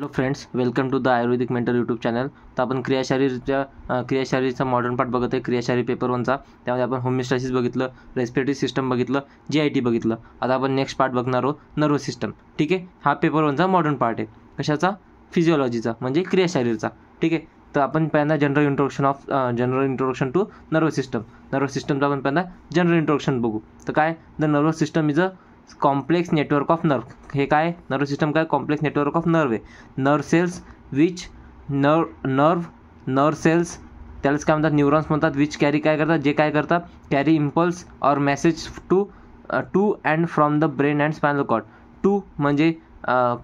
Hello friends, welcome to the Ayurvedic Mentor YouTube channel. तर आपण क्रियाशरीरचा मॉडर्न पार्ट बघत आहे. क्रियाशरीर पेपर 1चा. त्यामध्ये आपण होमिओस्टॅसिस बघितलं, रेस्पिरेटरी सिस्टम बघितलं, GIT बघितलं. आता आपण नेक्स्ट पार्ट बघणार आहोत, नर्वस सिस्टम. ठीक आहे, हा पेपर 1चा मॉडर्न पार्ट आहे. कशाचा? फिजिओलॉजीचा, म्हणजे क्रियाशरीरचा. ठीक आहे, तर आपण पहिल्यांदा general introduction to nervous system. Nervous सिस्टमचा आपण पहिल्यांदा जनरल इंट्रोडक्शन बघू. तर काय, the nervous system is a complex network of nerve. हे काय, नर्व सिस्टम काय, कॉम्प्लेक्स नेटवर्क ऑफ नर्व आहे. Nerve cells which nerve cells, त्यालाच काय म्हणतात, न्यूरॉन्स म्हणतात. विच कॅरी काय करतात, जे काय करतात, carry impulse or message to and from the brain and spinal cord. To म्हणजे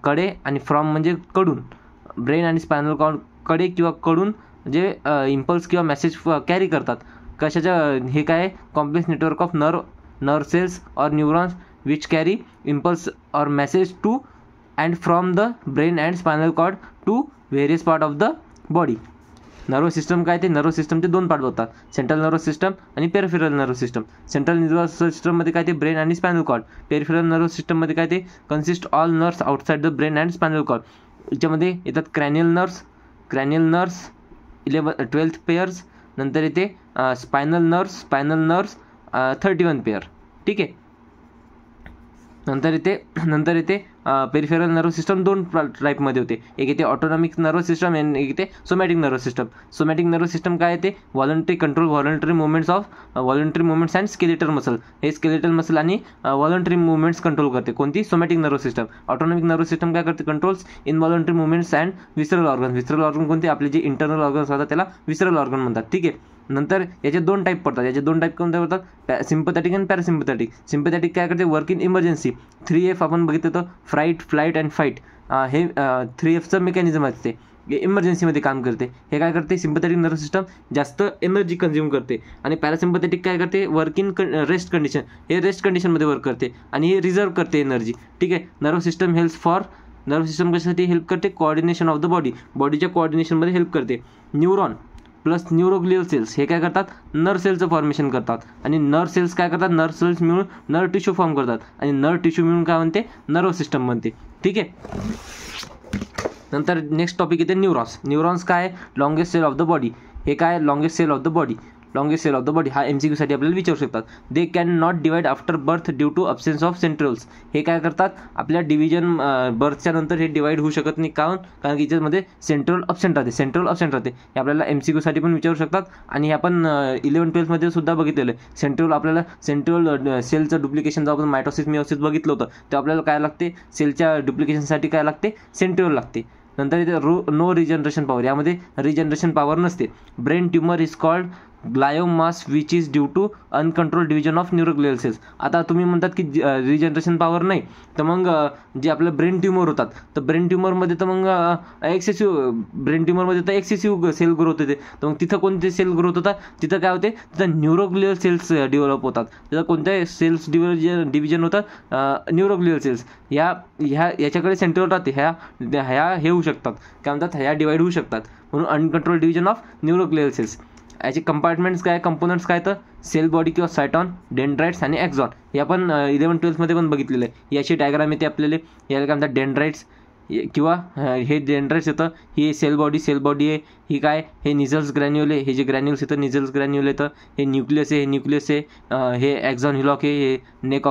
कडे आणि फ्रॉम म्हणजे कडून. ब्रेन आणि स्पायनल कॉर्ड कडे किंवा कडून जे इम्पल्स किंवा मेसेज कॅरी करतात. कशाच्या, हे काय, complex network of nerve cells or neurons which carry impulse or message to and from the brain and spinal cord to various part of the body. Nervous system काय, ते nervous सिस्टमचे दोन part होतात, central nervous system आणि peripheral nervous system. Central nervous सिस्टममध्ये काय, ते brain आणि स्पायनल कॉर्ड. पेरिफेरल नर्वस सिस्टममध्ये काय, ते consist all nerves outside the brain and spinal cord. याच्यामध्ये येतात क्रॅनियल नर्व्स 12 पेयर्स. नंतर येते स्पायनल नर्व्स 31 पेयर. ठीक आहे, नंतर येते पेरिफेरल नर्वस सिस्टम दोन टाईपमध्ये होते. एक येते ऑटोनॉमिक नर्वस सिस्टम आणि एक येते somatic nervous system. Somatic nervous system काय येते, voluntary movements and skeletal muscle. हे स्केलेटल मसल आणि व्हॉलंटरी मुवमेंट्स कंट्रोल करते. कोणती? Somatic nervous system. Autonomic nervous system काय करते, कंट्रोल्स इनव्हॉलंटरी मुवमेंट्स अँड विसरल ऑर्गन कोणते, आपले जे इंटरनल ऑर्गन्स होतात त्याला विसरल ऑर्गन म्हणतात. ठीक आहे, नंतर याचे दोन टाईप पडतात. कोणते पडतात, सिम्पथॅटिक आणि पॅरासिम्पथॅटिक. सिम्पथॅटिक काय करते, वर्क इन इमर्जन्सी. 3F आपण बघितलं तर फ्लाईट अँड फाईट. हे 3Fचं मेकॅनिझम असते, इमर्जन्सीमध्ये काम करते. हे काय करते, सिम्पथॅटिक नर्वस सिस्टम जास्त एनर्जी कंझ्युम करते. आणि पॅरासिम्पथॅटिक काय करते, वर्क इन रेस्ट कंडिशन. हे रेस्ट कंडिशनमध्ये वर्क करते आणि हे रिझर्व करते एनर्जी. ठीक आहे, नर्वस सिस्टम कशासाठी हेल्प करते, कोऑर्डिनेशन ऑफ द बॉडीच्या कोऑर्डिनेशनमध्ये हेल्प करते. न्यूरॉन प्लस न्यूरोग्लियल सेल्स हे काय करतात, नर्व सेलचं फॉर्मेशन करतात. आणि नर्व सेल्स काय करतात, नर्व सेल्स मिळून नर्व टिश्यू फॉर्म करतात. आणि नर्व टिश्यू मिळून काय म्हणते, नर्व सिस्टम बनते. ठीक आहे, नंतर नेक्स्ट टॉपिक येते न्यूरॉन्स काय, longest cell of the body. हे काय, longest cell of the body हा MCQ साठी आपल्याला विचारू शकतात. They can not divide after birth due to absence of centrioles. हे काय करतात, आपल्या डिव्हिजन बर्थच्या नंतर हे डिवाइड होऊ शकत नाही. कारण की याच्यामध्ये सेंट्रल अब्सेंट राहते. हे आपल्याला MCQ साठी पण विचारू शकतात. आणि हे आपण 11-12 मध्ये सुद्धा बघितलेलं आहे. सेंट्रल सेलचं डुप्लिकेशन जेव्हा आपण मायटोसिस मिओसिस बघितलं होतं, तेव्हा आपल्याला काय लागते, सेलच्या डुप्लिकेशनसाठी काय लागते, सेंट्रिओल लागते. नंतर इथे नो रिजनरेशन पॉवर, यामध्ये रिजनरेशन पॉवर नसते. Brain tumour is called gliomas which is due to uncontrol division of neuroglial cells. आता तुम्ही म्हणतात की रिजनरेशन पॉवर नाही, तर मग जे आपलं ब्रेन ट्यूमर होतात, तर ब्रेन ट्यूमरमध्ये तर मग एक्सेसिव्ह सेल ग्रोथ होते. तर मग तिथं कोणते सेल ग्रोथ होतात, तिथं काय होते, तिथं न्यूरोग्लियल सेल्स डेव्हलप होतात. तिथं कोणत्या सेल्स डिव्हिजन होतात, न्यूरोग्लियल सेल्स. याच्याकडे सेंट्रल राहते. ह्या हे होऊ शकतात, काय म्हणतात, ह्या डिवाइड होऊ शकतात. म्हणून uncontrol division of neuroglial cells. याचे कंपार्टमेंट्स काय, कंपोनंट्स काय, तर सेल बॉडी किंवा सायटॉन, डेंड्राइट्स आणि एक्झॉन. हे आपण 11-12 मध्ये पण बघितलेलं आहे. याची डायग्राम येते आपल्याला. याला काय म्हणतात, डेंड्राइट्स किंवा हे डेंड्राइट्स येतं. ही सेल बॉडी आहे. ही काय, हे निझल्स ग्रॅन्युल आहे. हे जे ग्रॅन्युल्स येतं, निझल्स ग्रॅन्युल येतं. हे न्यूक्लियस आहे. हे एक्झॉन हिलॉक आहे. हे नेक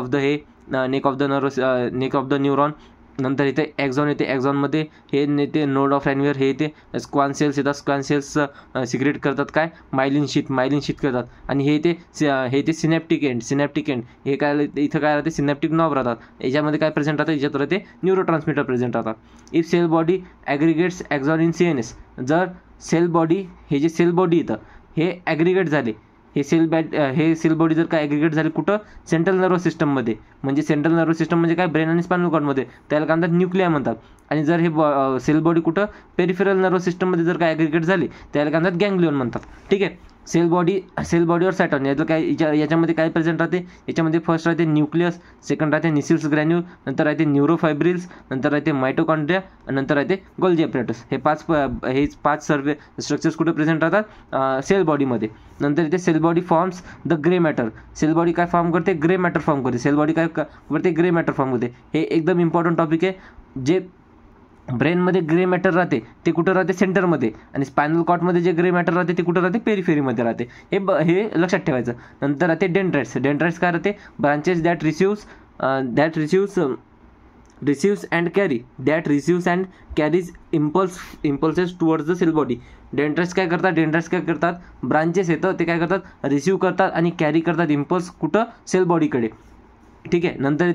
ऑफ द न्यूरॉन. नंतर इथे एक्झॉन येते. एक्झॉनमध्ये हे येते नोड ऑफ रॅन्युअर. हे येते स्क्वान सेल्स येतात. स्क्वान सेल्स सिक्रेट करतात काय, मायलिन शीट करतात. आणि हे येते सिनॅप्टिक एंड. हे काय, इथं काय राहते, सिनॅप्टिक नॉब राहतात. याच्यामध्ये काय प्रेझेंट राहतं, याच्यात राहते न्यूरोट्रान्समीटर प्रेझेंट राहतात. If cell body aggregates axon in CNS, जर हे जे सेल बॉडी येतं, हे ॲग्रिगेट झाले, हे सेल बॉडी जर काय ॲग्रिगेट झाले कुठं, सेंट्रल नर्वस सिस्टममध्ये. म्हणजे सेंट्रल नर्वस सिस्टम म्हणजे काय, ब्रेन आणि स्पायनल कॉर्डमध्ये, त्याला काय म्हणतात, न्यूक्लिया म्हणतात. आणि जर हे सेल बॉडी कुठं, पेरिफेरल नर्वस सिस्टममध्ये जर काय ॲग्रिगेट झाले, त्याला काय म्हणतात, गँग्लिओन म्हणतात. ठीक आहे, सेल बॉडी और सायटॉन याच्यामध्ये काय प्रेझेंट राहते. याच्यामध्ये फर्स्ट राहते न्यूक्लियस, सेकंड राहते निसिल्स ग्रॅन्युल, नंतर राहते न्यूरोफायब्रिल्स, नंतर राहते मायटोकॉन्ड्रिया, नंतर राहते गोल्जी ॲपरेटस. हे पाच सर्वे स्ट्रक्चर्स कुठे प्रेझेंट राहतात, सेल बॉडीमध्ये. नंतर इथे cell body forms the grey matter. Cell body काय फॉर्म करते, ग्रे मॅटर फॉर्म करते. सेल बॉडी काय करते, ग्रे मॅटर फॉर्म करते. हे एकदम इम्पॉर्टंट टॉपिक आहे, जे ब्रेनमध्ये ग्रे मॅटर राहते ते कुठं राहते, सेंटरमध्ये, आणि स्पायनल कॉर्डमध्ये जे ग्रे मॅटर राहते ते कुठं राहते, पेरिफेरीमध्ये राहते. हे लक्षात ठेवायचं. नंतर राहते डेंड्राइट्स. डेंड्राइट्स काय राहते, branches that receives and carries impulses towards the cell body. Dendrites काय करतात, ब्रांचेस येतं ते काय करतात, रिसिव्ह करतात आणि कॅरी करतात इम्पल्स कुठं, सेल बॉडीकडे. ठीक आहे. नंतर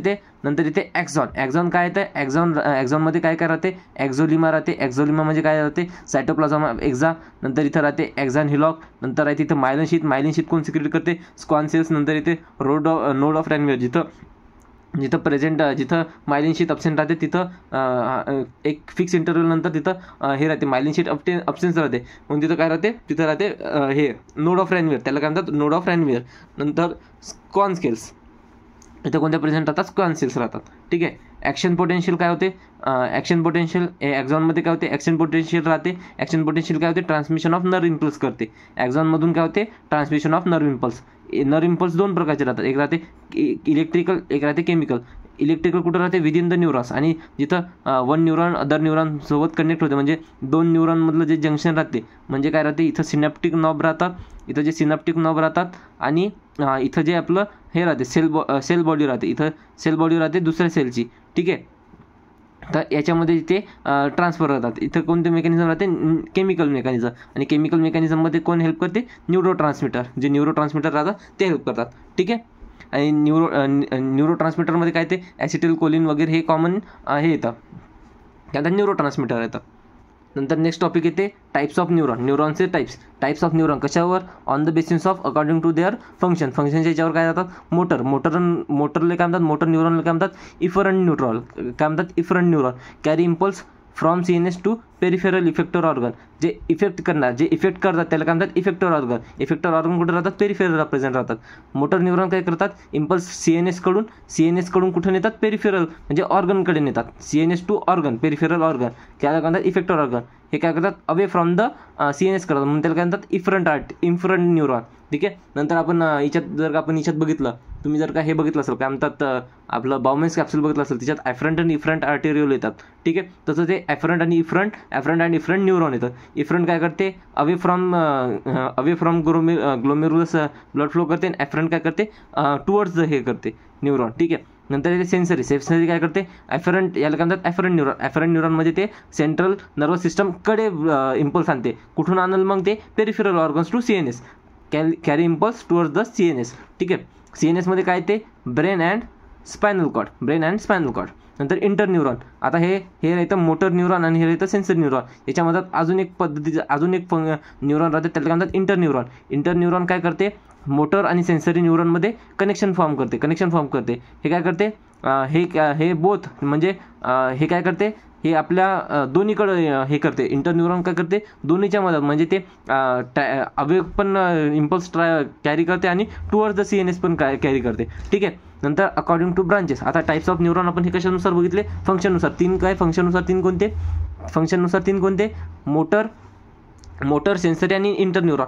इथे ॲक्झॉन. ॲक्झॉन काय येतं, ॲक्झॉनमध्ये काय राहते, ॲक्झोलिमा राहते. ॲक्झोलिमा म्हणजे काय राहते, सायटोप्लाझम एक्झा. नंतर इथं राहते ॲक्झॉन हिलॉक. नंतर आहे तिथं मायलिन शीथ कोण सिक्रेट करते, स्क्वान सेल्स. नंतर इथे नोड ऑफ रॅनवेअर, जिथं मायलिन शीथ अब्सेंट राहते तिथं एक फिक्स इंटरव्ह्यू नंतर तिथं हे राहते, मायलिन शीथ अब्सेन्स राहते. मग तिथं काय राहते, तिथं राहते हे नोड ऑफ रॅनवेअर, त्याला काय म्हणतात, नोड ऑफ रॅनवेअर. नंतर स्क्वान सेल्स, इथं कोणत्या प्रेझेंट राहतात, स्क्वान सेल्स राहतात. ठीक आहे. ॲक्शन पोटेन्शियल काय होते, ॲक्शन पोटेन्शियल ॲक्झॉनमध्ये काय होते, ॲक्शन पोटेन्शियल राहते. ॲक्शन पोटेन्शियल काय होते, ट्रान्समिशन ऑफ नर्व इम्पल्स करते. ॲक्झॉनमधून काय होते, transmission of nerve impulse. Nerve impulse दोन प्रकारचे राहतात, एक राहते इलेक्ट्रिकल, एक राहते केमिकल. इलेक्ट्रिकल कुठं राहते, विदिन द न्यूरॉन्स, आणि जिथं वन न्यूरॉन अदर न्यूरॉन सोबत कनेक्ट होते, म्हणजे दोन न्यूरॉनमधलं जे जंक्शन राहते, म्हणजे काय राहते, इथं सिनॅप्टिक नॉब राहतात, इथं जे सिनॅप्टिक नॉब राहतात, आणि इथं जे आपलं हे राहते सेल बॉडी राहते, इथं सेल बॉडी राहते दुसऱ्या सेलची. ठीक आहे. तर याच्यामध्ये इथे ट्रान्सफर होतात. इथं कोणते मेकॅनिझम राहते, केमिकल मेकॅनिझम, आणि केमिकल मेकॅनिझममध्ये कोण हेल्प करते, न्यूरोट्रान्समीटर. जे न्यूरोट्रान्समीटर राहतात ते हेल्प करतात. ठीक आहे. आणि न्यूरोट्रान्समीटरमध्ये काय ते ॲसिटिल कोलिन वगैरे हे कॉमन हे येतं, त्यानंतर न्यूरोट्रान्समीटर येतं. नंतर नेक्स्ट टॉपिक येते टाइप्स ऑफ न्यूरॉन. न्यूरॉनचे टाइप्स ऑफ न्यूरॉन कशावर, on the basis of according to their फंक्शनच्या याच्यावर काय जातात, मोटरला काय म्हणतात, मोटर न्यूरॉनला काय म्हणतात, इफरंट न्यूरॉन. काय म्हणतात, efferent neuron. Carry impulse from CNS to peripheral effector organ. जे इफेक्ट करतात त्याला काय म्हणतात, इफेक्टर ऑर्गन. इफेक्टर ऑर्गन कुठे राहतात, पेरिफेरल प्रेझेंट राहतात. मोटर न्यूरॉन काय करतात, इम्पल्स CNS कडून कुठे नेतात, पेरिफेरल म्हणजे ऑर्गनकडे नेतात. CNS to organ, peripheral organ, त्याला काय म्हणतात, इफेक्टर ऑर्गन. हे काय करतात, अवे फ्रॉम द CNS करतात, म्हणून त्याला काय म्हणतात, इफरंट न्यूरॉन. ठीक आहे. नंतर आपण याच्यात बघितलं, तुम्ही जर का हे बघितलं असेल, काय म्हणतात, आपलं बाउमेन्स कॅप्सूल बघितलं असेल, त्याच्यात ॲफरंट आणि इफरंट आर्टेरियोल येतात. ठीक आहे. तसं ते ॲफरंट आणि इफरंट न्यूरॉन येतं. इफरंट काय करते, away from glomerulus blood flow करते, आणि ॲफरंट काय करते, टुवर्ड्स हे करते न्यूरॉन. ठीक आहे. नंतर येते सेन्सरी काय करते, ॲफरंट, याला काय म्हणतात, ॲफरंट न्यूरॉनमध्ये ते सेंट्रल नर्वस सिस्टमकडे इम्पल्स आणते. कुठून आणल मग ते, peripheral organs to CNS, carry impulse towards the CNS. ठीक आहे. CNSमध्ये काय ते, ब्रेन अँड स्पायनल कॉर्ड. नंतर इंटरन्यूरॉन. आता हे राहतं मोटर न्यूरॉन आणि हे राहतं सेन्सरी न्यूरॉन. याच्यामध्ये अजून एक न्यूरॉन राहते, त्याला काय म्हणतात, इंटरन्यूरॉन काय करते, मोटर आणि सेन्सरी न्यूरॉनमध्ये कनेक्शन फॉर्म करते. हे काय करते, हे बोथ म्हणजे हे काय करते, हे आपल्या दोन्हीकडे हे करते. इंटरन्यूरॉन काय करते, दोन्हीच्या मदत, म्हणजे ते अवे पण इम्पल्स कॅरी करते आणि टुवर्ड्स द CNS पण कॅरी करते. ठीक आहे. नंतर अकॉर्डिंग टू ब्रांचेस. आता टाइप्स ऑफ न्यूरॉन आपण हे कशानुसार बघितले, फंक्शननुसार. फंक्शननुसार तीन कोणते, मोटर सेन्सरी आणि इंटरन्यूरॉन.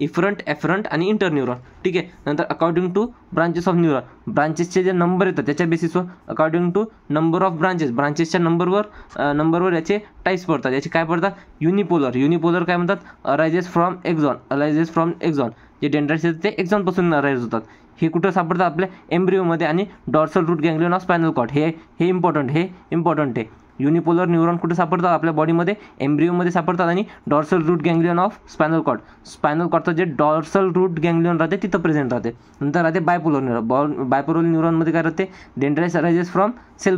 इफरंट, ॲफरंट आणि इंटरन्यूरॉन. ठीक आहे. नंतर according to branches of neuron. ब्रांचेसचे जे नंबर येतात त्याच्या बेसिसवर, अकॉर्डिंग टू नंबर ऑफ ब्रांचेसच्या नंबरवर याचे टाइप्स पडतात. याचे काय पडतात, युनिपोलर काय म्हणतात, अरायजेस फ्रॉम एक्झॉन. जे डेंड्राइट्स येतात ते एक्झॉनपासून अराईज होतात. हे कुठं सापडतात, आपल्या एम्ब्रिओमध्ये आणि dorsal root ganglion of spinal cord. हे इम्पॉर्टंट आहे. युनिपोलर न्यूरॉन कुठे सापडतात, आपल्या बॉडीमध्ये एम्ब्रिओमध्ये सापडतात, आणि dorsal root ganglion of spinal कॉर्डचं जे डॉर्सल रूट गँग्लियन राहते तिथं प्रेझेंट राहते. नंतर राहते बायपोलर न्यूरॉनमध्ये काय राहते, dendrites arises from cell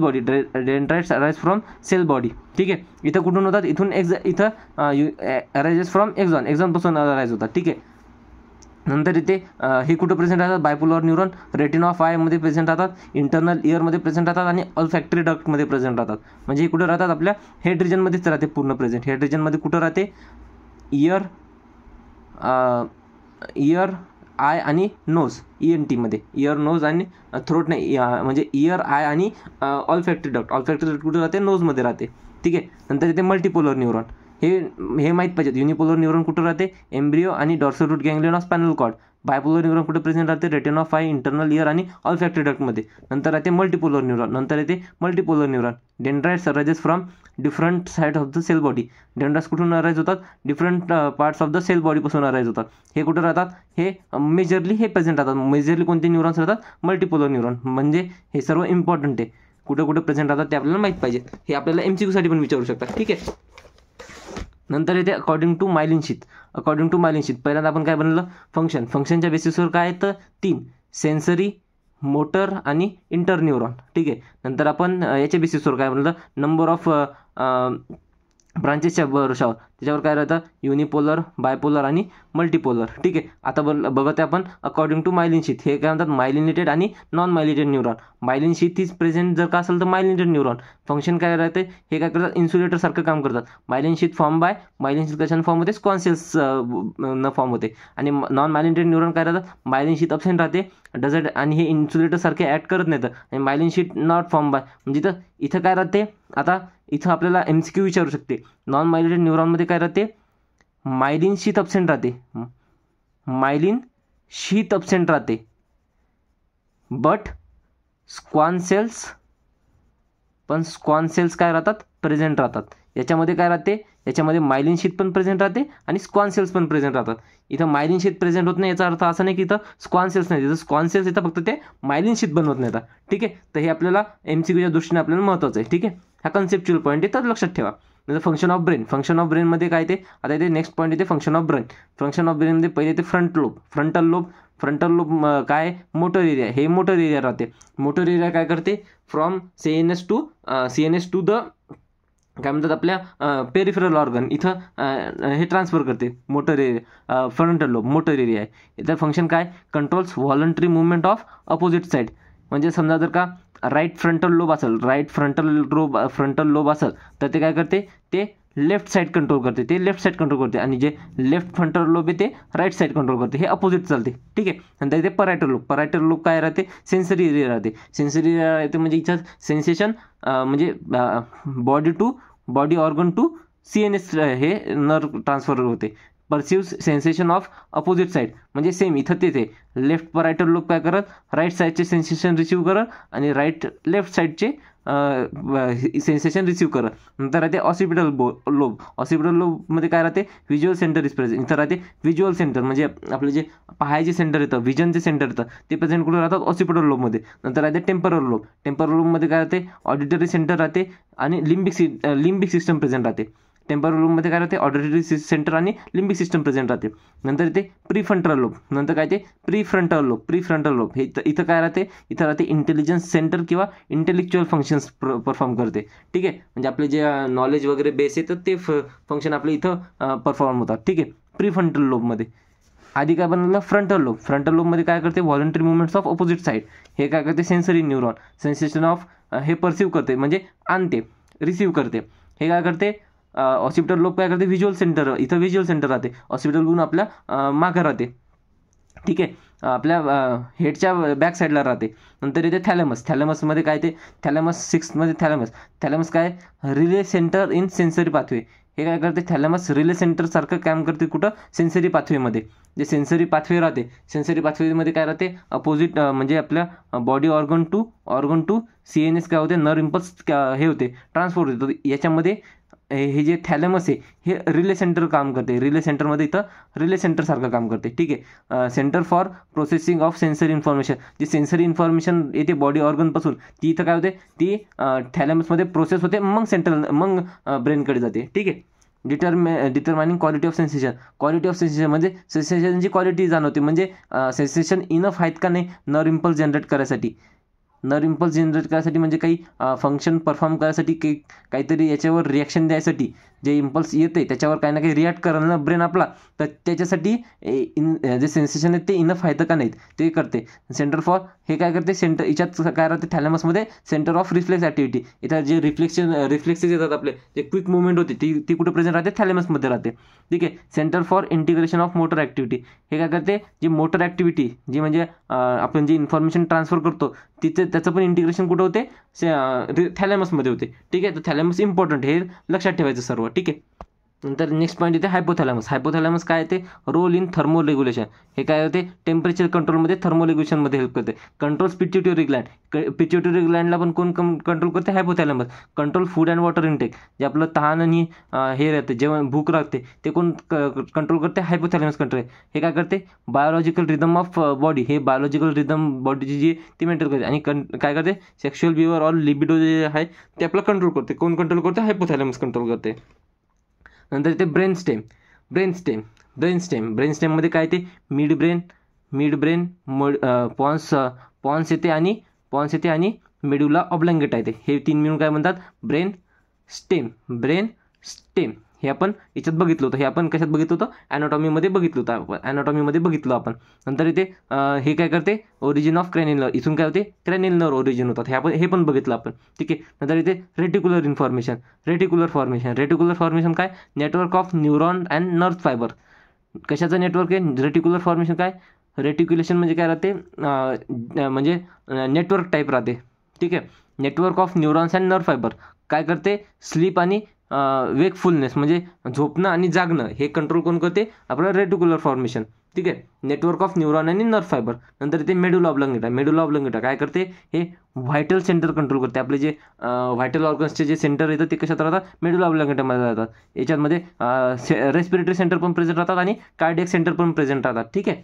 body. ठीक आहे. इथं कुठून होतात, इथं अरायजेस फ्रॉम एक्झॉनपासून अरायज होतात. ठीक आहे. नंतर इथे हे कुठं प्रेझेंट राहतात, बायपोलर न्यूरॉन रेटिना ऑफ आयमध्ये प्रेझेंट राहतात, इंटरनल इयरमध्ये प्रेझेंट राहतात, आणि ऑल्फॅक्टरी डक्टमध्ये प्रेझेंट राहतात. म्हणजे हे कुठं राहतात, आपल्या हेड रिजनमध्येच राहते पूर्ण प्रेझेंट. हेड रिजनमध्ये कुठं राहते, इयर, आय आणि नोज, ENTमध्ये इयर, नोज आणि थ्रोट नाही, म्हणजे इयर, आय आणि ऑल्फॅक्टरी डक्ट कुठं राहते, नोजमध्ये राहते. ठीक आहे. नंतर इथे मल्टीपोलर न्यूरॉन. हे माहीत पाहिजे. युनिपोलर न्यूरॉन कुठं राहते, एम्ब्रिओ आणि dorsal root ganglion of spinal cord. Bipolar neuron कुठे प्रेझेंट राहते, retina of eye, internal ear आणि ऑल्फॅक्टरी डक्टमध्ये. नंतर राहते मल्टीपोलर न्यूरॉन, नंतर येते multipolar neuron. Dendrites arises from different side of the cell body. Dendrites कुठून अराईज होतात, different parts of the cell बॉडीपासून अराईज होतात. हे कुठे राहतात, हे मेजरली हे प्रेझेंट राहतात. मेजरली कोणते न्यूरॉन्स राहतात, मल्टीपोलर न्यूरॉन. म्हणजे हे सर्व इम्पॉर्टंट आहे, कुठे कुठे प्रेझेंट राहतात ते आपल्याला माहीत पाहिजे. हे आपल्याला MCQ साठी पण विचारू शकतात. ठीक आहे. नंतर येते according to myelin sheath. According to myelin sheath पहिल्यांदा आपण काय बनलं, फंक्शन. फंक्शनच्या बेसिसवर काय आहे तर 3, सेन्सरी, मोटर आणि इंटरन्यूरॉन. ठीक आहे. नंतर आपण याच्या बेसिसवर काय बनलं, नंबर ऑफ ब्रांचेसच्या भरोशावर त्याच्यावर काय राहतं, युनिपोलर, बायपोलर आणि मल्टीपोलर. ठीक आहे. आता बघत आहे आपण अकॉर्डिंग टू मायलिन शीथ. हे काय म्हणतात, मायलिनेटेड आणि non myelinated neuron. Myelin sheath is present जर का असेल तर मायलिनेटेड न्यूरॉन. फंक्शन काय राहते, हे काय करतात, इन्सुलेटर सारखं काम करतात. Myelin sheath form by, myelin sheath कशाने फॉर्म होते, स्क्वॉन सेल्स न फॉर्म होते. आणि नॉन मायलिनेटेड न्यूरॉन काय राहतात, मायलिन शीथ अब्सेंट राहते, डझंट, आणि हे इन्सुलेटर सारखे ॲक्ट करत नाहीत. आणि myelin sheath not form by, म्हणजे इथं काय राहते, आता इथं आपल्याला MCQ विचारू शकते. नॉन मायलिनेटेड न्यूरॉनमध्ये काय राहते, मायलिन शीथ अब्सेंट राहते, मायलिन शीथ अब्सेंट राहते, बट स्क्वॉन सेल्स काय राहतात, प्रेझेंट राहतात. याच्यामध्ये काय राहते, याच्यामध्ये मायलिन शीथ पण प्रेझेंट राहते आणि स्क्वॉन सेल्स पण प्रेझेंट राहतात. इथं मायलिन शीथ प्रेझेंट होत नाही, याचा अर्थ असा नाही की इथं स्क्वॉन सेल्स नाही, इथं स्क्वॉन सेल्स येतात, फक्त ते मायलिन शीथ बनवत नाही. ठीक आहे. तर हे आपल्याला MCQच्या दृष्टीने आपल्याला महत्त्वाचं आहे. ठीक आहे. हा कन्सेप्च्युअल पॉईंट आहे, तर लक्षात ठेवा. नंतर function of brain. Function of ब्रेनमध्ये काय ते, आता इथे नेक्स्ट पॉईंट येते function of brain. Function of ब्रेनमध्ये पहिले येते फ्रंटल लोब काय, मोटर एरिया. हे मोटर एरिया राहते. मोटर एरिया काय करते, फ्रॉम CNS टू द काय म्हणतात आपल्या पेरिफेरल ऑर्गन, इथं हे ट्रान्सफर करते. Motor area, frontal lobe motor area आहे. याचं फंक्शन काय, controls voluntary movement of opposite side. म्हणजे समजा जर का राईट फ्रंटल लोब असेल तर ते काय करते, ते लेफ्ट साईड कंट्रोल करते, आणि जे लेफ्ट फ्रंटल लोब आहे ते राईट साईड कंट्रोल करते. हे अपोजिट चालते. ठीक आहे. नंतर इथे परायटल लोब काय राहते, सेन्सरी एरिया राहते. सेन्सरी एरिया राहते म्हणजे इथं सेन्सेशन, म्हणजे बॉडी ऑर्गन टू CNS हे नर्व ट्रान्सफर होते. Perceive sensation of opposite side, म्हणजे सेम इथं ते लेफ्ट परायटल लोब काय करत, राईट साईडचे सेन्सेशन रिसीव्ह करत आणि लेफ्ट साईडचे सेन्सेशन रिसीव्ह करत. नंतर राहते ऑसिपिटल लोबमध्ये काय राहते, व्हिज्युअल सेंटर इज प्रेझेंट. इथं राहते व्हिज्युअल सेंटर, म्हणजे आपलं जे पाहायचे सेंटर येतं, व्हिजनचे सेंटर येतं, ते प्रेझेंट कुठे राहतात, ऑसिपिटल लोबमध्ये. नंतर राहते टेम्परल लोबमध्ये काय राहते, ऑडिटरी सेंटर राहते आणि लिम्बिक सिस्टम प्रेझेंट राहते. टेम्परल लोबमध्ये काय राहते, ऑडिटरी सेंटर आणि लिम्बिक सिस्टम प्रेझेंट राहते. नंतर इथे प्रीफ्रंटल लोब. नंतर काय ते प्रीफ्रंटल लोब हे इथं काय राहते, इथं राहते इंटेलिजन्स सेंटर किंवा इंटेलेक्च्युअल फंक्शन्स परफॉर्म करते. ठीक आहे. म्हणजे आपले जे नॉलेज वगैरे बेस आहे तर ते फंक्शन आपले इथं परफॉर्म होतात. ठीक आहे. प्रीफ्रंटल लोबमध्ये आधी काय बनवलं, फ्रंटल लोबमध्ये काय करते, voluntary movements of opposite side. हे काय करते, सेन्सरी न्यूरॉन, सेन्सेशन ऑफ हे परसिव्ह करते, म्हणजे आणते, रिसीव्ह करते. हे काय करते, ऑसिपिटल लोब काय करते, व्हिज्युअल सेंटर, इथं व्हिज्युअल सेंटर राहते. ऑसिपिटल लोब आपल्या मागं राहते. ठीक आहे. आपल्या हेडच्या बॅक साईडला राहते. नंतर येते थॅलॅमसमध्ये काय ते, थॅलॅमस काय, relay centre in sensory pathway. हे काय करते, थॅलॅमस रिले सेंटर सारखं काम करते कुठं, सेन्सरी पाथवेमध्ये. जे सेन्सरी पाथवे राहते, सेन्सरी पाथवेमध्ये काय राहते, अपोजिट म्हणजे आपल्या बॉडी ऑर्गन टू CNS काय होते, नर्व इम्पल्स हे होते, ट्रान्सफर होते. याच्यामध्ये हे जे थॅलॅमस आहे हे रिले सेंटर काम करते. रिले सेंटरमध्ये इथं रिले सेंटर सारखं काम करते. ठीक आहे. Centre for processing of sensory information, जी सेन्सरी इन्फॉर्मेशन येते बॉडी ऑर्गनपासून ती इथं काय होते, ती थॅलॅमसमध्ये प्रोसेस होते, मग ब्रेनकडे जाते. ठीक आहे. डिटरमाइनिंग क्वालिटी ऑफ सेन्सेशन म्हणजे सेन्सेशनची क्वालिटी जाणवते, म्हणजे सेन्सेशन इनफ आहेत का नाही नर्व इम्पल्स जनरेट करायसाठी. म्हणजे काही फंक्शन परफॉर्म करायसाठी, काहीतरी याच्यावर रिॲक्शन द्यायसाठी, जे इम्पल्स येते त्याच्यावर काही ना काही रिॲक्ट करायला ना ब्रेन आपला, तर त्याच्यासाठी जे सेन्सेशन आहेत ते इनफ आहेत का नाहीत ते करते. सेंटर फॉर हे काय करते, याच्यात काय राहते, थॅलॅमसमध्ये सेंटर ऑफ रिफ्लेक्स ॲक्टिव्हिटी. इथं जे रिफ्लेक्सेस येतात आपले, जे क्विक मुवमेंट होते ती कुठे प्रेझेंट राहते, थॅलॅमसमध्ये राहते. ठीक आहे. Centre for integration of motor activity. हे काय करते, जी मोटर ॲक्टिव्हिटी, जी म्हणजे आपण जी इन्फॉर्मेशन ट्रान्सफर करतो त्याचं पण इंटिग्रेशन कुठं होते, थॅलॅमसमध्ये होते. ठीक आहे. तर थॅलॅमस इम्पॉर्टंट, हे लक्षात ठेवायचं सर्व. ठीक आहे. नंतर नेक्स्ट पॉईंट येते हायपोथॅलॅमस. हायपोथॅलॅमस काय येते, रोल इन थर्मो रेग्युलेशन. हे काय होते, टेम्परेचर कंट्रोलमध्ये थर्मो रेग्युलेशनमध्ये हेल्प करते. Controls pituitary Gland. पिट्युटरी ग्लँडला पण कोण कंट्रोल करते, hypothalamus. Control food and water intake. जे आपलं तहान आणि हे राहते, जेवण भूक राहते, ते कोण कंट्रोल करते, हायपोथॅलॅमस कंट्रोल. हे काय करते, बायोलॉजिकल रिदम ऑफ बॉडी. हे बायोलॉजिकल रिदम बॉडीची जी ती मेंटेन करते. आणि काय करते, सेक्शुअल बिहेवियर ऑर लिबिडो जे आहे ते आपलं कंट्रोल करते. कोण कंट्रोल करते, हायपोथॅलॅमस कंट्रोल करते. नंतर इथे ब्रेन स्टेममध्ये काय येते, मिड ब्रेन पॉन्स येते आणि मेडुला ऑब्लॉंगेटा येते. हे 3 मिळून काय म्हणतात, ब्रेन स्टेम. हे आपण याच्यात बघितलं होतं. हे आपण कशात बघितलं होतं, ॲनाटॉमीमध्ये बघितलं आपण. नंतर इथे हे काय करते, ओरिजिन ऑफ क्रॅनियल नर्व. इथून काय होते, क्रॅनियल नर्व ओरिजिन होतात. हे पण बघितलं आपण. ठीक आहे. नंतर इथे रेटिक्युलर फॉर्मेशन काय, network of neuron and nerve fibre. कशाचं नेटवर्क आहे, रेटिक्युलर फॉर्मेशन काय, रेटिक्युलेशन म्हणजे काय राहते, म्हणजे नेटवर्क टाईप राहते. ठीक आहे. Network of neurons and nerve fibre काय करते, स्लीप आणि वेकफुलनेस म्हणजे झोपणं आणि जागणं हे कंट्रोल कोण करते, आपलं रेटिक्युलर फॉर्मेशन. ठीक आहे. नेटवर्क ऑफ न्यूरॉन आणि नर्व फायबर. नंतर इथे मेडुला ऑब्लॉंगेटा काय करते, हे व्हायटल सेंटर कंट्रोल करते. आपले जे व्हायटल ऑर्गन्सचे जे सेंटर येतात ते कशात राहतात, मेडुला ऑब्लॉंगेटामध्ये राहतात. याच्यामध्ये रेस्पिरेटरी सेंटर पण प्रेझेंट राहतात आणि कार्डियक सेंटर पण प्रेझेंट राहतात. ठीक आहे.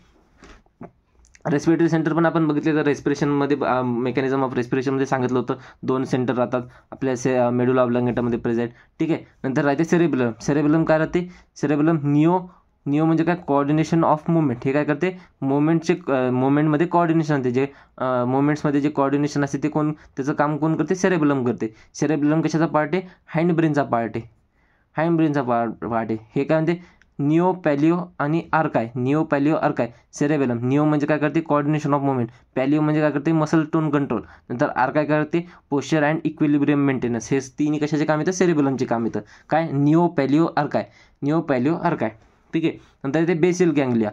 रेस्पिरेटरी सेंटर पण आपण बघितले तर रेस्पिरेशनमध्ये मेकॅनिझम ऑफ रेस्पिरेशनमध्ये सांगितलं होतं 2 सेंटर राहतात आपल्या मेडुला ऑब्लॉंगेटामध्ये प्रेझेंट. ठीक आहे. नंतर राहते सेरेबेलम काय राहते, सेरेबेलम निओ म्हणजे काय, कोऑर्डिनेशन ऑफ मुवमेंट. हे काय करते, मुवमेंटमध्ये कोऑर्डिनेशन असते. जे मुवमेंट्समध्ये जे कोऑर्डिनेशन असते ते त्याचं काम कोण करते, सेरेबेलम करते. सेरेबेलम कशाचा पार्ट आहे, हाइंड ब्रेनचा पार्ट आहे. हे काय म्हणते, निओ पॅलिओ आणि आर्काय. सेरेबेलम. निओ म्हणजे काय करते, कोऑर्डिनेशन ऑफ मुवमेंट. पॅलिओ म्हणजे काय करते, मसल टोन कंट्रोल. नंतर आर्काय काय करते, पोश्चर अँड इक्विलिब्रियम मेंटेनन्स. हे 3 कशाचे काम येतं, सेरेबेलमचे काम येतं. काय, निओ पॅलिओ आर्काय. ठीक आहे. नंतर इथे बेसिल गँगलिया.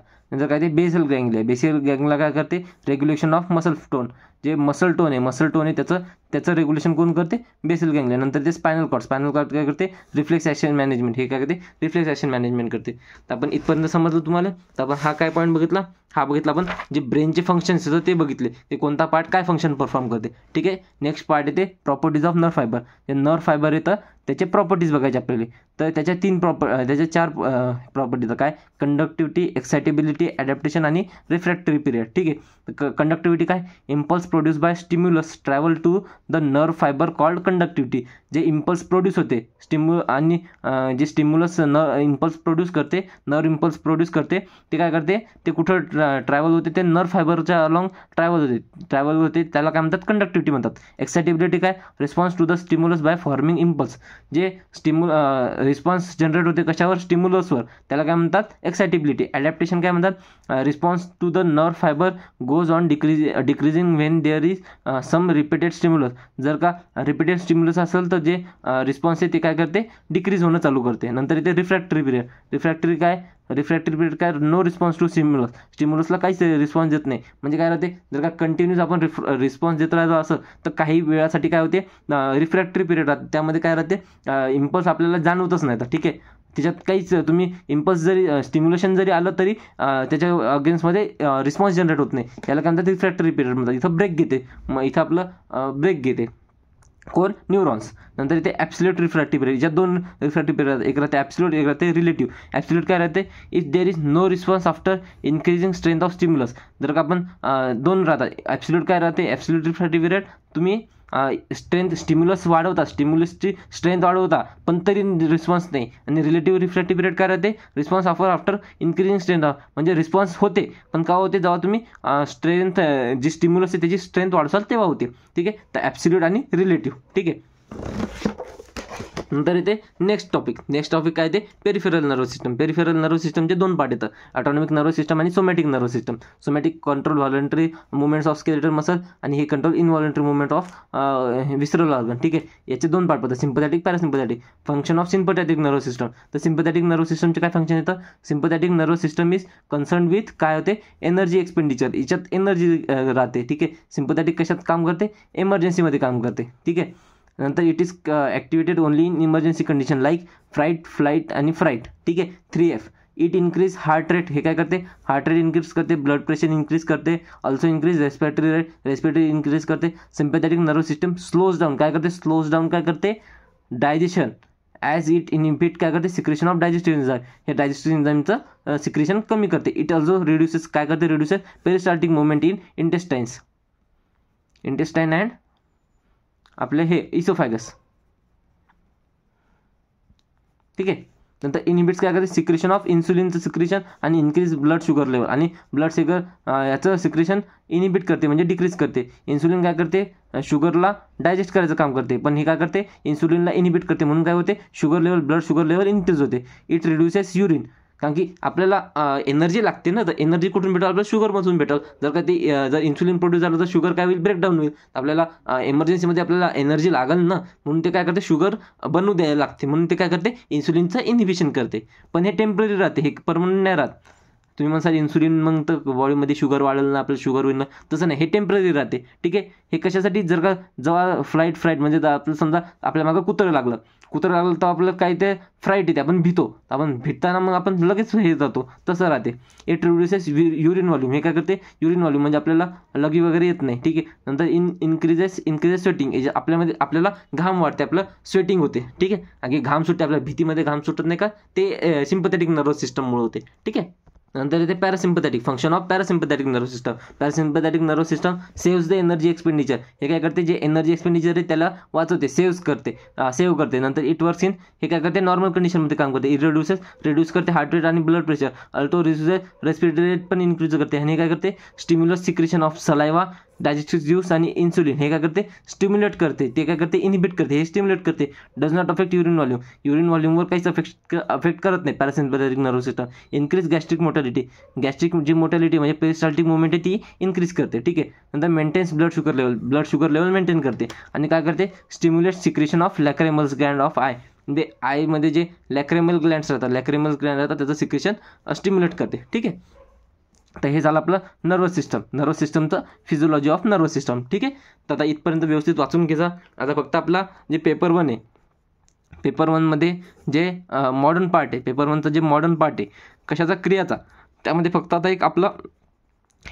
बेसिल गँगलिया काय करते, रेग्युलेशन ऑफ मसल टोन. जे मसल टोन आहे त्याचं रेग्युलेशन कोण करते, बेसिल गँगलिया. नंतर ते स्पायनल कॉर्ड काय करते, रिफ्लेक्स ॲक्शन मॅनेजमेंट. हे काय करते, रिफ्लेक्स ॲक्शन मॅनेजमेंट करते. तर आपण इथपर्यंत समजलं तुम्हाला. तर आपण हा काय पॉईंट बघितला, आपण जे ब्रेनचे फंक्शन्स येतं ते बघितले, ते कोणता पार्ट काय फंक्शन परफॉर्म करते. ठीक आहे. नेक्स्ट पार्ट येते प्रॉपर्टीज ऑफ नर्व फायबर. जे नर्व फायबर येतं त्याचे प्रॉपर्टीज बघायचे आपल्याला. तर त्याच्या 4 प्रॉपर्टीज काय, कंडक्टिव्हिटी, एक्साइटेबिलिटी, ॲडॅप्टेशन आणि रिफ्रॅक्टरी पिरियड. ठीक आहे. कंडक्टिव्हिटी काय, impulse produce by stimulus travel to the nerve fibre called conductivity. जे इम्पल्स प्रोड्यूस होते आणि जे स्टिम्युलस इम्पल्स प्रोड्यूस करते ते काय करते, ते कुठं ट्रॅव्हल होते, ते नर्व फायबरच्या अलॉंग ट्रॅव्हल होते त्याला काय म्हणतात, कंडक्टिव्हिटी म्हणतात. एक्साइटेबिलिटी काय, response to the stimulus by forming impulse. जे रिस्पॉन्स जनरेट होते कशावर, स्टिम्युलसवर, त्याला काय म्हणतात, एक्साइटेबिलिटी. ॲडॅप्टेशन काय म्हणतात, response to the nerve fibre goes on decreasing when there is some repeated stimulus. जर का रिपीटेड स्टिम्युलस असेल तर जे रिस्पॉन्स आहे ते काय करते, डिक्रीज होणं चालू करते. नंतर इथे रिफ्रॅक्टरी पिरियड काय, नो रिस्पॉन्स टू स्टिम्युलसला काहीच रिस्पॉन्स देत नाही. म्हणजे काय राहते, जर का कंटिन्यूस आपण रिस्पॉन्स देत राहिलो असं तर काही वेळासाठी काय होते, रिफ्रॅक्टरी पिरियड राहते. त्यामध्ये काय राहते, इम्पल्स आपल्याला जाणवतच नाही. ठीक आहे. त्याच्यात काहीच तुम्ही इम्पल्स जरी स्टिम्युलेशन जरी आलं तरी त्याच्या अगेन्स्टमध्ये रिस्पॉन्स जनरेट होत नाही. याला काय म्हणतात, रिफ्रॅक्टरी पिरियड म्हणतात. इथं ब्रेक घेते कोण, न्यूरॉन्स. नंतर इथे ॲब्सोल्यूट रिफ्रॅक्टिव्ह पिरियड. ज्या 2 रिफ्रॅक्टिव्ह पिरियड, एक राहते ॲब्सोल्यूट, एक राहते रिलेटिव्ह. ॲब्सोल्यूट काय राहते, if there is no response after increasing strength of stimulus. जर का आपण 2 राहतात. ॲब्सोल्यूट काय राहते, ॲब्सोल्यूट रिफ्रॅक्टिव्ह पिरियड, तुम्ही स्टिम्युलसची स्ट्रेंथ वाढवता पण तरी रिस्पॉन्स नाही. आणि रिलेटिव्ह रिफ्रॅक्टिव्ह पिरियड काय राहते, रिस्पॉन्स आफ्टर इन्क्रीजिंग स्ट्रेंथ, म्हणजे रिस्पॉन्स होते पण का होते, जेव्हा तुम्ही स्ट्रेंथ जी स्टिम्युलस आहे त्याची स्ट्रेंथ वाढवाल तेव्हा होते. ठीक आहे. तर ॲब्सोल्यूट आणि रिलेटिव्ह. ठीक आहे. नंतर इथे नेक्स्ट टॉपिक काय ते, पेरिफेरल नर्वस सिस्टमचे 2 पार्ट येतात, ऑटोनॉमिक नर्वस सिस्टम आणि somatic nervous system. Somatic control voluntary movements of skeletal muscle आणि हे control involuntary movement of visceral organ. ठीक आहे. याचे 2 पार्ट पडतात, sympathetic, parasympathetic. Function of sympathetic nervous system. तर सिम्पथॅटिक नर्वस सिस्टमचे काय फंक्शन येतं, sympathetic nervous system is concern with काय होते, एनर्जी एक्सपेंडिचर. याच्यात एनर्जी राहते. ठीक आहे. सिम्पथॅटिक कशात काम करते, इमर्जन्सीमध्ये काम करते. ठीक आहे. नंतर it is activated only in emergency condition like fright, flight आणि फ्राईट. ठीक आहे. 3F. It increase heart rate. हे काय करते? हार्ट रेट इन्क्रीज करते, ब्लड प्रेशर इन्क्रीज करते, also increase respiratory rate, respiratory increase करते, sympathetic nervous system slows down. काय करते? स्लोज डाऊन काय करते? डायजेशन. ॲज इट इनहिबिट काय करते? Secretion of digestive enzyme. हे डायजेस्टिव्ह एन्झाईमचं सिक्रेशन कमी करते. इट ऑल्सो रिड्युसेस काय करते? Reduces peristaltic movement in intestines, intestine and आपले हे इसोफॅगस. ठीक आहे. नंतर इनहिबिट्स काय करते? सिक्रेशन ऑफ इन्सुलिनचं सिक्रेशन आणि इन्क्रीज ब्लड शुगर लेवल. आणि ब्लड शुगर याचं सिक्रेशन इनहिबिट करते म्हणजे डिक्रीज करते. इन्सुलिन काय करते? शुगरला डायजेस्ट करायचं काम करते, पण हे काय करते? इन्सुलिनला इनहिबिट करते. म्हणून काय होते? Sugar level, blood sugar level increase होते. It reduces urine. कारण की आपल्याला एनर्जी लागते ना, तर एनर्जी कुठून भेटेल? आपल्याला शुगरमधून भेटेल. जर का ती जर इन्सुलिन प्रोड्यूस झालं तर शुगर काय होईल? ब्रेकडाऊन होईल. आपल्याला इमर्जन्सीमध्ये आपल्याला एनर्जी लागेल ना, म्हणून ते काय करते? शुगर बनवू द्यायला लागते. म्हणून ते काय करते? इन्सुलिनचं इनहिबिशन करते. पण हे टेम्पररी राहते, हे परमनंट नाही राहत. तुम्ही म्हणसाल इन्सुलिन मग तर बॉडीमध्ये शुगर वाढेल ना, आपलं शुगर होईल ना, तसं नाही. हे टेम्पररी राहते. ठीक आहे. हे कशासाठी? जर का जेव्हा फ्लाईट म्हणजे आपलं समजा आपल्या मागं कुत्रं लागलं तर आपलं काय ते फ्राईट येते, आपण भितो. आपण भिटताना मग आपण लगेच हे जातो, तसं राहते. It reduces urine volume. हे काय करते? युरिन व्हॉल्यूम म्हणजे आपल्याला लगी वगैरे येत नाही. ठीक आहे. नंतर इन्क्रीजेस स्वेटिंग. आपल्यामध्ये आपल्याला घाम वाटते, आपलं स्वेटिंग होते. ठीक आहे. आणि घाम सुटते, आपल्या भीतीमध्ये घाम सुटत नाही का? ते सिम्पॅथेटिक नर्वस सिस्टममुळे होते. ठीक आहे. नंतर येते parasympathetic. Function of parasympathetic nervous system. Parasympathetic nervous system saves the energy expenditure. हे काय करते? जे एनर्जी एक्सपेंडिचर आहे त्याला वाचवते, सेव्ह करते. नंतर इट वर्क्स इन. हे काय करते? नॉर्मल कंडिशनमध्ये काम करते. इट रिड्यूस करते हार्ट रेट आणि blood pressure. Also reduces respiratory rate पण इन्क्रीज करते. आणि काय करते? Stimulus secretion of saliva, digestive juice आणि इन्सुलिन. हे काय करते? स्टिम्युलेट करते. ते काय करते? इनहिबिट करते. हे स्टिम्युलेट करते. Does not affect urine volume. Urine व्हॉल्यूमवर काहीच अफेक्ट करत नाही parasympathetic nervous system. Increase gastric motility. Gastric जी मोटॅलिटी म्हणजे पेरिस्टाल्टिक मुवमेंट आहे ती इन्क्रीज करते. ठीक आहे. नंतर maintains blood sugar level maintain करते. आणि काय करते? Stimulate secretion of lacrimals gland of eye. म्हणजे आयमध्ये जे लॅक्रेमल ग्लँड्स राहतात त्याचं सिक्रेशन स्टिम्युलेट करते. ठीक आहे. तर हे झालं आपलं नर्वस सिस्टमचं फिजिओलॉजी ऑफ नर्वस सिस्टम. ठीक आहे. तर आता इथपर्यंत व्यवस्थित वाचून घ्यायचा. आता फक्त आपला जे पेपर 1 आहे, पेपर 1मध्ये जे मॉडर्न पार्ट आहे, पेपर 1चं जे मॉडर्न पार्ट आहे कशाचा? क्रियाचा. त्यामध्ये फक्त आता एक आपलं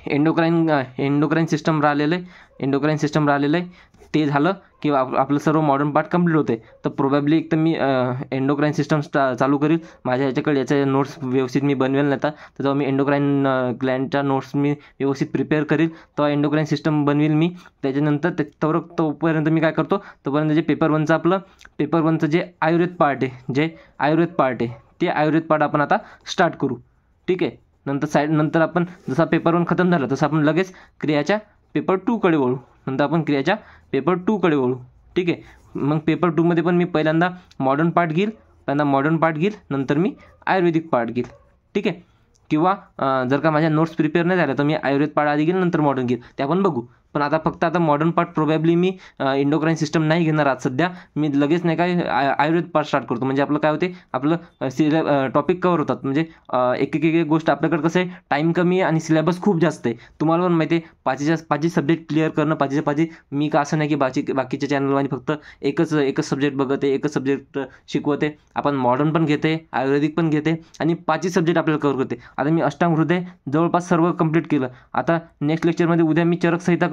एंडोक्राईन सिस्टम राहिलेलं आहे. ते झालं की आपलं सर्व मॉडर्न पार्ट कंप्लीट होते. तर प्रोबॅबली एक तर मी एंडोक्राईन सिस्टम चालू करील. माझ्या याच्या नोट्स व्यवस्थित मी बनवेल नाही, तर जेव्हा मी एंडोक्राईन ग्लँडच्या नोट्स मी व्यवस्थित प्रिपेअर करील तेव्हा एंडोक्राईन सिस्टम बनवेल मी. त्याच्यानंतर तोपर्यंत मी काय करतो? तोपर्यंत जे पेपर 1चं जे आयुर्वेद पार्ट आहे ते आयुर्वेद पार्ट आपण आता स्टार्ट करू. ठीक आहे. नंतर आपण जसा पेपर 1 खतम झाला तसं आपण लगेच क्रियाच्या पेपर 2कडे वळू. ठीक आहे. मग पेपर 2मध्ये पण मी पहिल्यांदा मॉडर्न पार्ट घेईल, नंतर मी आयुर्वेदिक पार्ट घेईल. ठीक आहे. किंवा जर का माझ्या नोट्स प्रिपेअर नाही झाल्या तर मी आयुर्वेद पार्ट आधी घेईल, नंतर मॉडर्न घेईल, ते आपण बघू. पण आता मॉडर्न पार्ट प्रोबॅबली मी एंडोक्राईन सिस्टम नाही घेणार आज सध्या. मी लगेच नाही काय आयुर्वेद पार्ट स्टार्ट करतो. म्हणजे आपलं काय होते? आपलं टॉपिक कवर होतात. म्हणजे एक गोष्ट आपल्याकडे कसं आहे, टाईम कमी आहे आणि सिलेबस खूप जास्त आहे. तुम्हाला पण माहिती आहे, पाचीचे सब्जेक्ट क्लिअर करणं, पाचीचे मी का असं नाही की बाकीच्या चॅनलमध्ये फक्त एकच सब्जेक्ट बघते, एकच सब्जेक्ट शिकवते. आपण मॉडर्न पण घेते, आयुर्वेदिक पण घेते आणि 5 सब्जेक्ट आपल्याला कव्हर करते. आता मी अष्टांग हृदय जवळपास सर्व कंप्लीट केलं. आता नेक्स्ट लेक्चरमध्ये उद्या मी चरक संहिता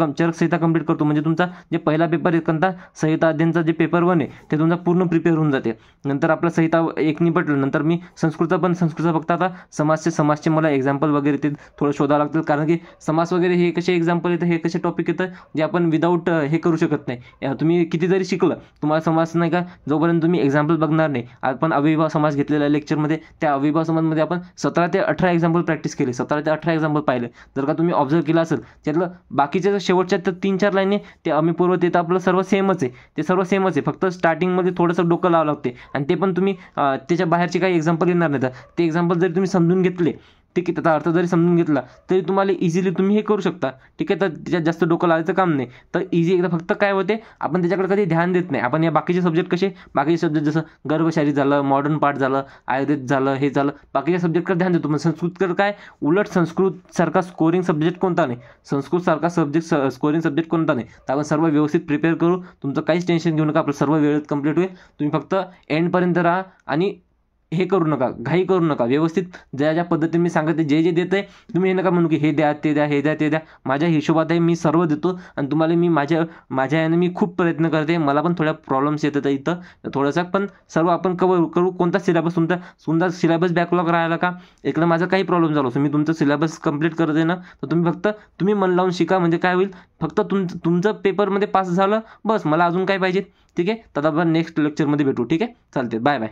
कंप्लीट करतो. म्हणजे तुमचा जे पहिला पेपर आहे कोणता? संहिता अध्ययनचा जे पेपर 1 आहे ते तुमचा पूर्ण प्रिपेअर होऊन जाते. नंतर आपला संहिता 1 निपटलं. नंतर मी संस्कृतचं फक्त आता समाजचे मला एक्झाम्पल वगैरे ते थोडं शोधावं लागतं. कारण की समास वगैरे हे कसे एक्झाम्पल येतं, हे कसे टॉपिक येतं जे आपण विदाऊट हे करू शकत नाही. तुम्ही किती जरी शिकलं, तुम्हाला समास नाही का जोपर्यंत तुम्ही एक्झाम्पल बघणार नाही. आपण अविभाव समास घेतलेल्या लेक्चरमध्ये त्या अविभाव समासमध्ये आपण 17 ते 18 एक्झाम्पल प्रॅक्टिस केले, 17 ते 18 एक्झाम्पल पाहिले. जर का तुम्ही ऑब्झर्व केलं असेल, त्यातलं बाकीचे शेवटच्या तर 3-4 लाईनी ते अमिपूर्व ते तर आपलं सर्व सेमच आहे. फक्त स्टार्टिंगमध्ये थोडंसं डोकं लावावं लागते. आणि ते पण तुम्ही त्याच्या बाहेरचे काही एक्झाम्पल येणार नाही. ते एक्झाम्पल जरी तुम्ही समजून घेतले ठीक आहे, त्याचा अर्थ जरी समजून घेतला तरी तुम्हाला इझिली तुम्ही हे करू शकता. ठीक आहे, तर त्याच्यात जास्त डोकं लावायचं काम नाही. तर इझी एकदा फक्त काय होते, आपण त्याच्याकडे कधी ध्यान देत नाही. आपण या बाकीचे सब्जेक्ट कसे, बाकीचे सब्जेक्ट जसं गर्भशारी झालं, मॉडर्न पार्ट झालं, आयुर्वेद झालं, हे झालं, बाकीच्या सब्जेक्टकडे ध्यान देतो. पण संस्कृतकडे काय, उलट संस्कृतसारखा स्कोरिंग सब्जेक्ट कोणता नाही, संस्कृतसारखा सब्जेक्ट स्कोरिंग सब्जेक्ट कोणता नाही. तर आपण सर्व व्यवस्थित प्रिपेअर करू. तुमचं काहीच टेन्शन घेऊ नका, आपलं सर्व वेळेत कंप्लीट होईल. तुम्ही फक्त एंडपर्यंत राहा आणि हे करू नका, घाई करू नका. व्यवस्थित ज्या ज्या पद्धतीने मी सांगते, जे जे देत आहे तुम्ही हे नका म्हणू की हे द्या ते द्या हे द्या ते द्या. माझ्या हिशोबात आहे, मी सर्व देतो आणि तुम्हाला मी माझ्या याने मी खूप प्रयत्न करते. मला पण थोड्या प्रॉब्लेम्स येतात इथं थोडंसं, पण सर्व आपण कवर करू. कोणता सिलेबस तुमचा सिलेबस बॅकलॉग राहिला का, इकडं माझा काही प्रॉब्लेम झाला असो, मी तुमचं सिलेबस कंप्लीट करते ना, तर तुम्ही मन लावून शिका. म्हणजे काय होईल, फक्त तुमचं पेपरमध्ये पास झालं बस, मला अजून काय पाहिजे. ठीक आहे, तर आपण नेक्स्ट लेक्चरमध्ये भेटू. ठीक आहे, चालते, बाय बाय.